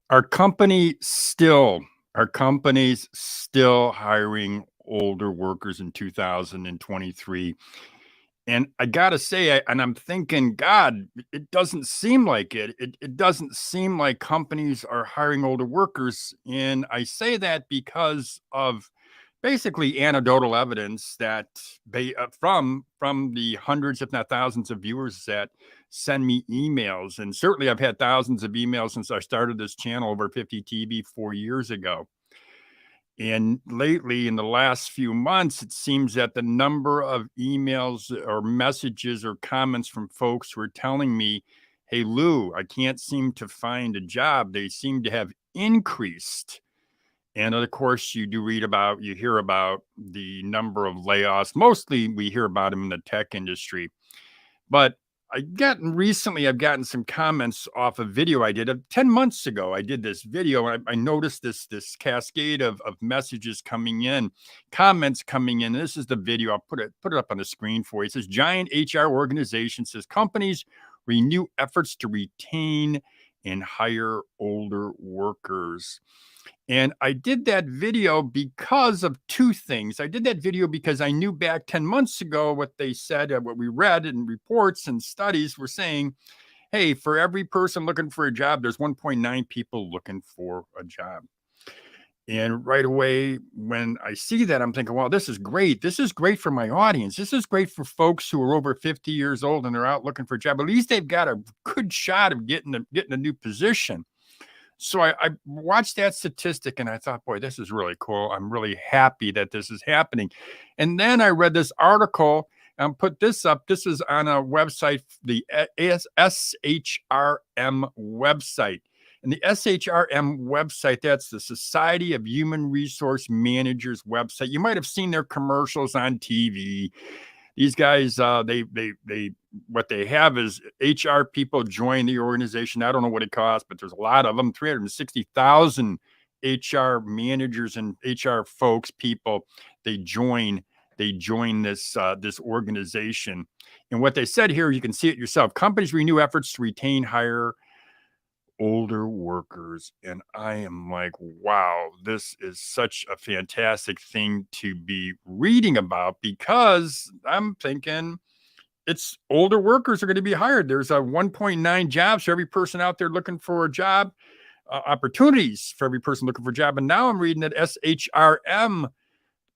Our company still our company's still hiring older workers in 2023. And I gotta say, I'm thinking, God, it doesn't seem like it. It doesn't seem like companies are hiring older workers. And I say that because of basically anecdotal evidence that from the hundreds, if not thousands, of viewers that send me emails. And certainly I've had thousands of emails since I started this channel over 50 TV 4 years ago. And lately, in the last few months, it seems that the number of emails or messages or comments from folks who are telling me, "Hey, Lou, I can't seem to find a job," they seem to have increased. And of course, you hear about the number of layoffs. Mostly we hear about them in the tech industry. But I've gotten some comments off a video I did 10 months ago. I did this video and I noticed this cascade of messages coming in, comments coming in. This is the video. I'll put it up on the screen for you. It says giant HR organization says companies renew efforts to retain and hire older workers. And I did that video because of two things. I did that video because I knew back 10 months ago what they said, what we read in reports and studies were saying, hey, for every person looking for a job, there's 1.9 people looking for a job. And right away, when I see that, I'm thinking, well, this is great. This is great for my audience. This is great for folks who are over 50 years old and they're out looking for a job. At least they've got a good shot of getting a new position. So I watched that statistic and I thought, boy, this is really cool. I'm really happy that this is happening. And then I read this article and put this up. This is on a website, the SHRM website. And the SHRM website, that's the Society of Human Resource Managers website. You might have seen their commercials on TV. These guys, they what they have is HR people join the organization. I don't know what it costs, but there's a lot of them. 360,000 HR managers and HR folks, people. They join. They join this organization. And what they said here, you can see it yourself. Companies renew efforts to retain, hire older workers. And I am like, wow, this is such a fantastic thing to be reading about because I'm thinking it's older workers are going to be hired. There's a 1.9 jobs for every person out there looking for a job, opportunities for every person looking for a job. And now I'm reading that SHRM,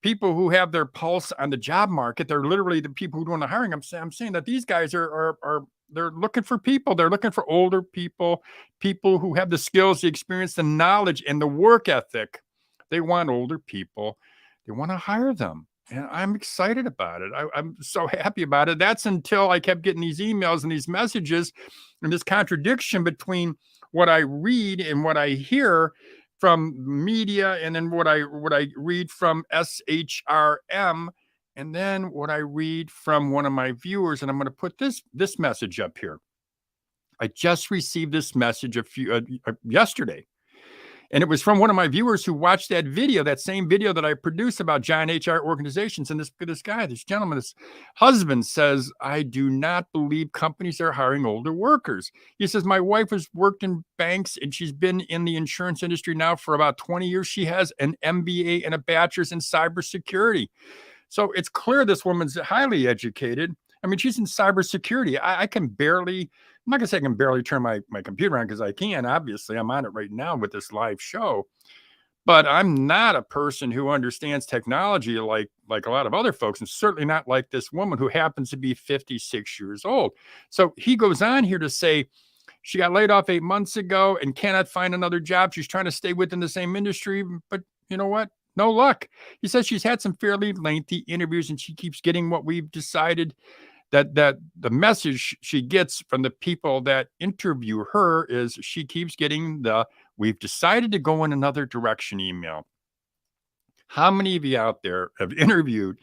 people who have their pulse on the job market, they're literally the people who do the hiring. I'm saying that these guys are they're looking for people. They're looking for older people, people who have the skills, the experience, the knowledge, and the work ethic. They want older people. They want to hire them. And I'm excited about it. I'm so happy about it. That's until I kept getting these emails and these messages and this contradiction between what I read and what I hear from media, and then what I read from SHRM, and then what I read from one of my viewers. And I'm going to put this message up here. I just received this message yesterday, and it was from one of my viewers who watched that video, that same video that I produced about giant HR organizations. And this gentleman, this husband says, I do not believe companies are hiring older workers. He says, my wife has worked in banks and she's been in the insurance industry now for about 20 years. She has an MBA and a bachelor's in cybersecurity. So it's clear this woman's highly educated. I mean, she's in cybersecurity. I can barely, I'm not gonna say I can barely turn my computer on because I can. Obviously, I'm on it right now with this live show. But I'm not a person who understands technology like a lot of other folks, and certainly not like this woman who happens to be 56 years old. So he goes on here to say she got laid off 8 months ago and cannot find another job. She's trying to stay within the same industry, but you know what? No luck. He says she's had some fairly lengthy interviews and she keeps getting what we've decided that the message she gets from the people that interview her is she keeps getting the we've decided to go in another direction email. How many of you out there have interviewed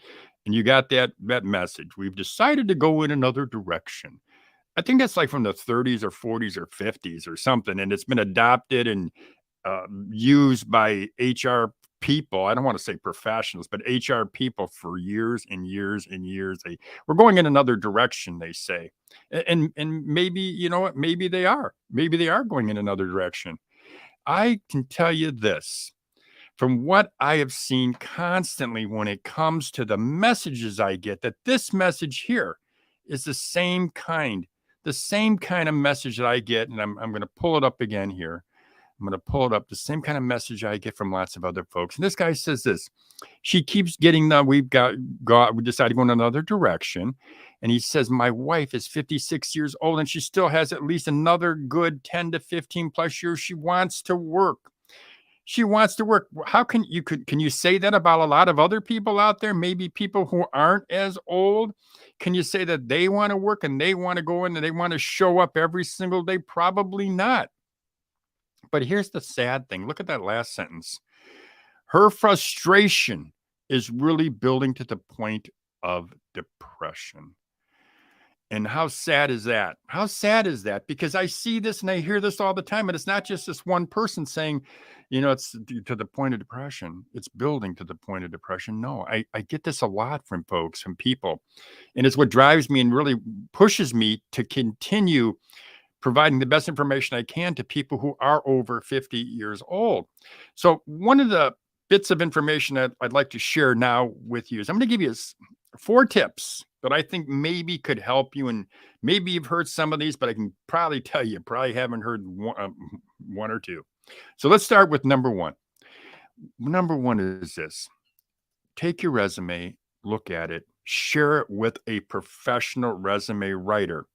and you got that message? We've decided to go in another direction. I think that's like from the 30s or 40s or 50s or something, and it's been adopted and used by HR people. I don't want to say professionals, but HR people for years and years and years. We're going in another direction, they say, and maybe you know what? Maybe they are. Maybe they are going in another direction. I can tell you this from what I have seen constantly when it comes to the messages I get, that this message here is the same kind of message that I get. And I'm going to pull it up again here. I'm going to pull it up. The same kind of message I get from lots of other folks. And this guy says this. She keeps getting we decided to go in another direction. And he says, my wife is 56 years old and she still has at least another good 10 to 15 plus years. She wants to work. She wants to work. How can you say that about a lot of other people out there? Maybe people who aren't as old. Can you say that they want to work and they want to go in and they want to show up every single day? Probably not. But here's the sad thing. Look at that last sentence. Her frustration is really building to the point of depression. And how sad is that? How sad is that? Because I see this and I hear this all the time. And it's not just this one person saying, it's to the point of depression. It's building to the point of depression. No, I get this a lot from folks, from people. And it's what drives me and really pushes me to continue providing the best information I can to people who are over 50 years old. So one of the bits of information that I'd like to share now with you is I'm going to give you 4 tips that I think maybe could help you. And maybe you've heard some of these, but I can probably tell you probably haven't heard one or two. So let's start with number 1. Number 1 is this. Take your resume, look at it, share it with a professional resume writer.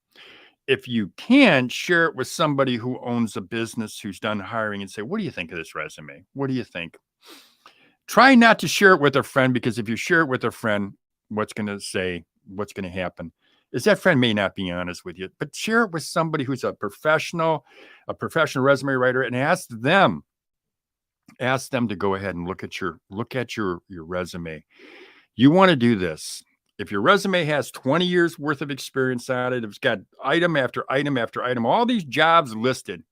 If you can, share it with somebody who owns a business who's done hiring and say, what do you think of this resume? What do you think? Try not to share it with a friend, because if you share it with a friend, what's going to happen is that friend may not be honest with you, but share it with somebody who's a professional resume writer, and ask them to go ahead and look at your resume. You want to do this. If your resume has 20 years worth of experience on it, it's got item after item after item, all these jobs listed,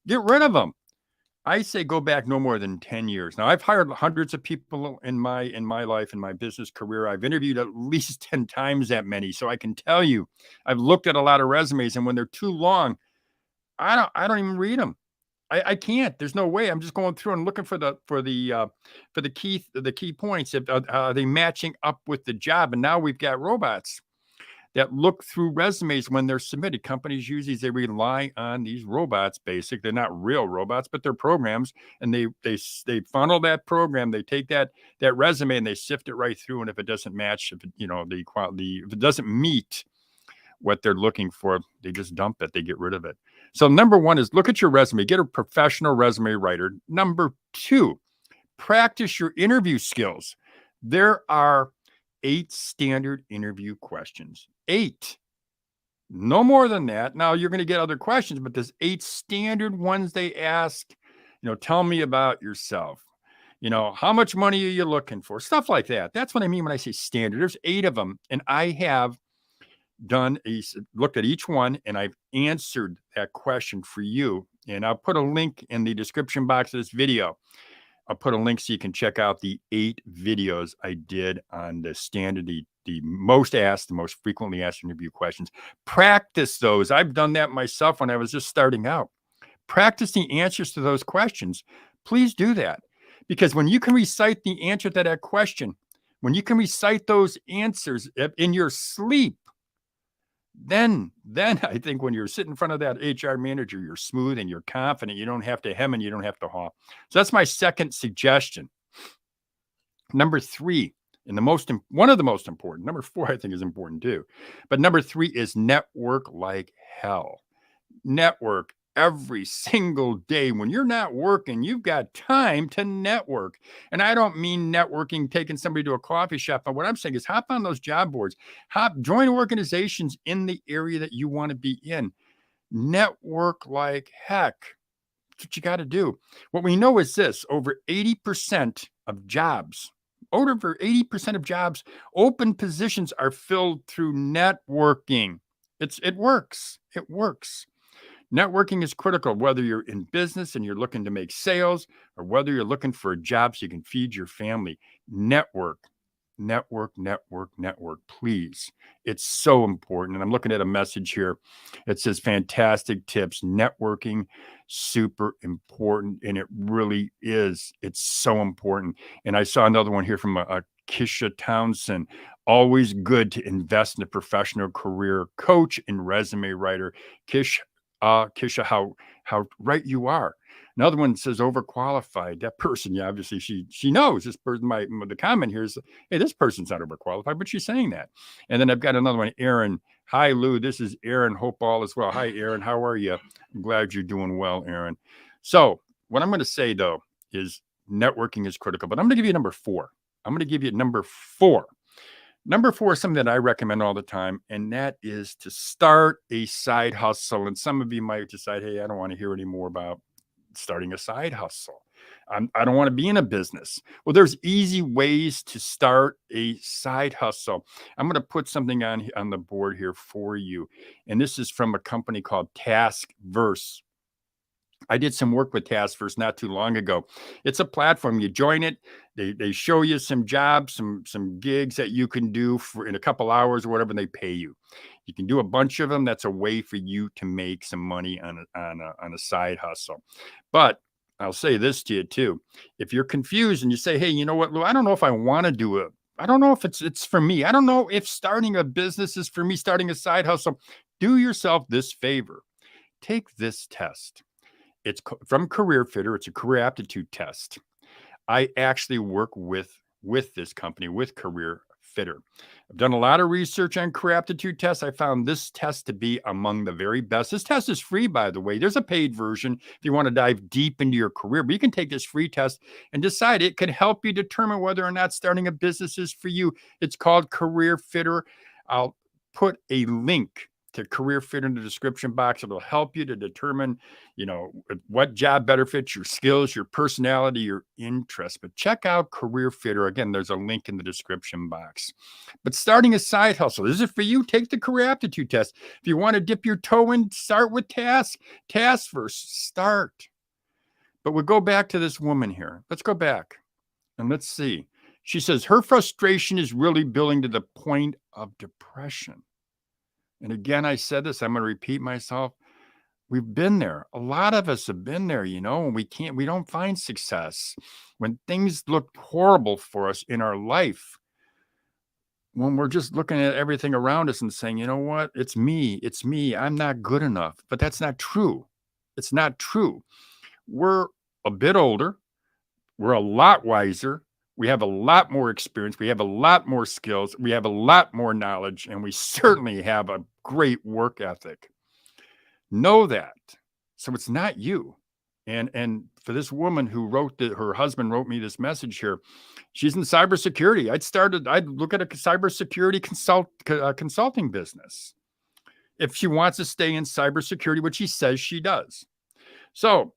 get rid of them. I say go back no more than 10 years. Now, I've hired hundreds of people in my life, in my business career. I've interviewed at least 10 times that many. So I can tell you, I've looked at a lot of resumes, and when they're too long, I don't even read them. I can't. There's no way. I'm just going through and looking for the key points. Are they matching up with the job? And now we've got robots that look through resumes when they're submitted. Companies usually they rely on these robots. They're not real robots, but they're programs, and they funnel that program. They take that resume and they sift it right through. And if it doesn't match, if it doesn't meet what they're looking for, they just dump it. They get rid of it. So number 1 is look at your resume, get a professional resume writer. Number 2, practice your interview skills. There are 8 standard interview questions. 8. No more than that. Now you're going to get other questions, but there's 8 standard ones they ask. Tell me about yourself. How much money are you looking for? Stuff like that. That's what I mean when I say standard. There's 8 of them, and I have looked at each one, and I've answered that question for you. And I'll put a link in the description box of this video. I'll put a link so you can check out the 8 videos I did on the standard, the most frequently asked interview questions. Practice those. I've done that myself when I was just starting out. Practice the answers to those questions. Please do that, because when you can recite the answer to that question, when you can recite those answers in your sleep, then I think when you're sitting in front of that HR manager, you're smooth and you're confident. You don't have to hem and you don't have to haw. So that's my second suggestion. Number 3, and one of the most important. Number 4, I think, is important too. But number 3 is network like hell. Network every single day. When you're not working, you've got time to network. And I don't mean networking, taking somebody to a coffee shop. But what I'm saying is hop on those job boards, join organizations in the area that you want to be in. Network like heck. That's what you got to do. What we know is this: over 80% of jobs, open positions are filled through networking. It works. It works. Networking is critical, whether you're in business and you're looking to make sales, or whether you're looking for a job so you can feed your family. Network. network, network, network, please. It's so important. And I'm looking at a message here. It says fantastic tips. Networking, super important. And it really is. It's so important. And I saw another one here from a Kisha Townsend. Always good to invest in a professional career coach and resume writer. Kisha, how right you are. Another one says overqualified. That person, yeah, obviously she knows this person. The comment here is, hey, this person's not overqualified, but she's saying that. And then I've got another one, Aaron. Hi, Lou. This is Aaron. Hope all is well. Hi, Aaron. How are you? I'm glad you're doing well, Aaron. So what I'm going to say though is networking is critical, but I'm going to give you number 4. I'm going to give you number 4. Number 4 is something that I recommend all the time, and that is to start a side hustle. And some of you might decide, hey, I don't want to hear any more about starting a side hustle. I don't want to be in a business. Well, there's easy ways to start a side hustle. I'm going to put something on the board here for you. And this is from a company called TaskVerse. I did some work with TaskVerse not too long ago. It's a platform. You join it. They show you some jobs, some gigs that you can do for in a couple hours or whatever, and they pay you. You can do a bunch of them. That's a way for you to make some money on a side hustle. But I'll say this to you too. If you're confused and you say, hey, you know what, Lou, I don't know if I want to do it. I don't know if it's for me. I don't know if starting a business is for me, starting a side hustle. Do yourself this favor. Take this test. It's from Career Fitter. It's a career aptitude test. I actually work with this company, with Career Fitter. I've done a lot of research on career aptitude tests. I found this test to be among the very best. This test is free, by the way. There's a paid version if you want to dive deep into your career, but you can take this free test and decide. It can help you determine whether or not starting a business is for you. It's called Career Fitter. I'll put a link to Career Fitter in the description box. It'll help you to determine, what job better fits your skills, your personality, your interests. But check out Career Fitter. Again, there's a link in the description box. But starting a side hustle, is it for you? Take the career aptitude test. If you want to dip your toe in, start with TaskVerse. Start. But we'll go back to this woman here. Let's go back and let's see. She says her frustration is really building to the point of depression. And again, I said this, I'm going to repeat myself. We've been there. A lot of us have been there, and we don't find success when things look horrible for us in our life. When we're just looking at everything around us and saying, you know what, it's me, I'm not good enough. But that's not true. It's not true. We're a bit older. We're a lot wiser. We have a lot more experience. We have a lot more skills. We have a lot more knowledge, and we certainly have a great work ethic. Know that. So it's not you. And for this woman who wrote that, her husband wrote me this message here. She's in cybersecurity. I'd look at a cybersecurity consulting business if she wants to stay in cybersecurity, which she says she does. So,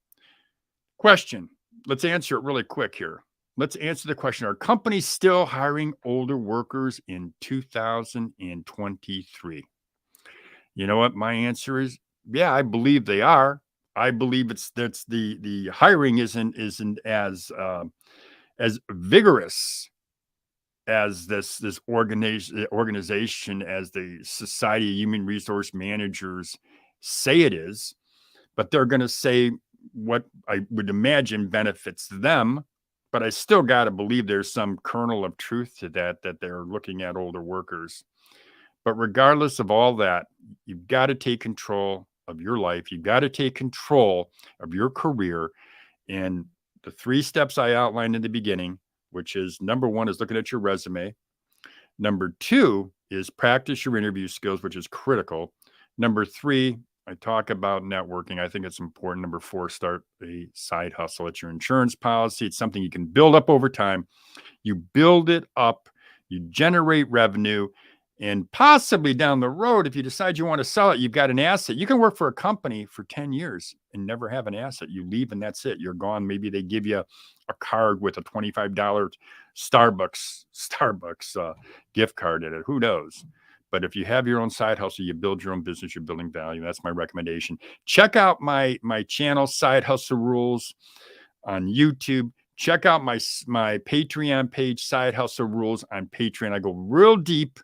question. Let's answer it really quick here. Let's answer the question. Are companies still hiring older workers in 2023? You know what my answer is? Yeah, I believe they are. I believe that's the hiring isn't as vigorous as this organization, as the Society of Human Resource Managers say it is, but they're going to say what I would imagine benefits them. But I still got to believe there's some kernel of truth to that they're looking at older workers. But regardless of all that, you've got to take control of your life. You've got to take control of your career. And the 3 steps I outlined in the beginning, which is number 1 is looking at your resume. Number 2 is practice your interview skills, which is critical. Number 3, I talk about networking. I think it's important. Number 4, start a side hustle. It's your insurance policy. It's something you can build up over time. You build it up, you generate revenue, and possibly down the road, if you decide you want to sell it, you've got an asset. You can work for a company for 10 years and never have an asset. You leave and that's it. You're gone. Maybe they give you a card with a $25 Starbucks gift card in it. Who knows? But if you have your own side hustle, you build your own business, you're building value. That's my recommendation. Check out my channel, Side Hustle Rules, on YouTube. check out my Patreon page, Side Hustle Rules on Patreon. I go real deep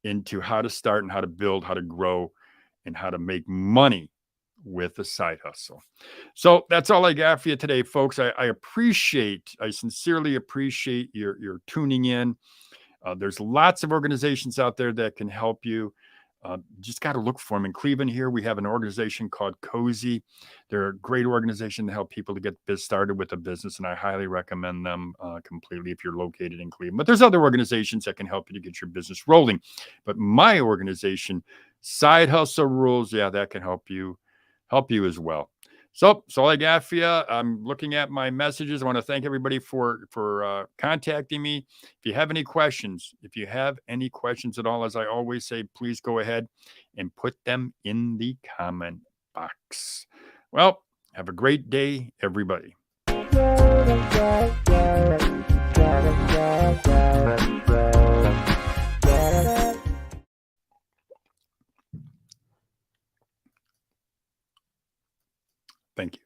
into how to start and how to build, how to grow, and how to make money with a side hustle. So that's all I got for you today, folks. I sincerely appreciate your tuning in. There's lots of organizations out there that can help you. Just got to look for them. In Cleveland here, we have an organization called Cozy. They're a great organization to help people to get started with a business, and I highly recommend them completely if you're located in Cleveland. But there's other organizations that can help you to get your business rolling. But my organization, Side Hustle Rules, yeah, that can help you as well. So that's all I got for you. I'm looking at my messages. I want to thank everybody for contacting me. If you have any questions at all, as I always say, please go ahead and put them in the comment box. Well, have a great day, everybody. Thank you.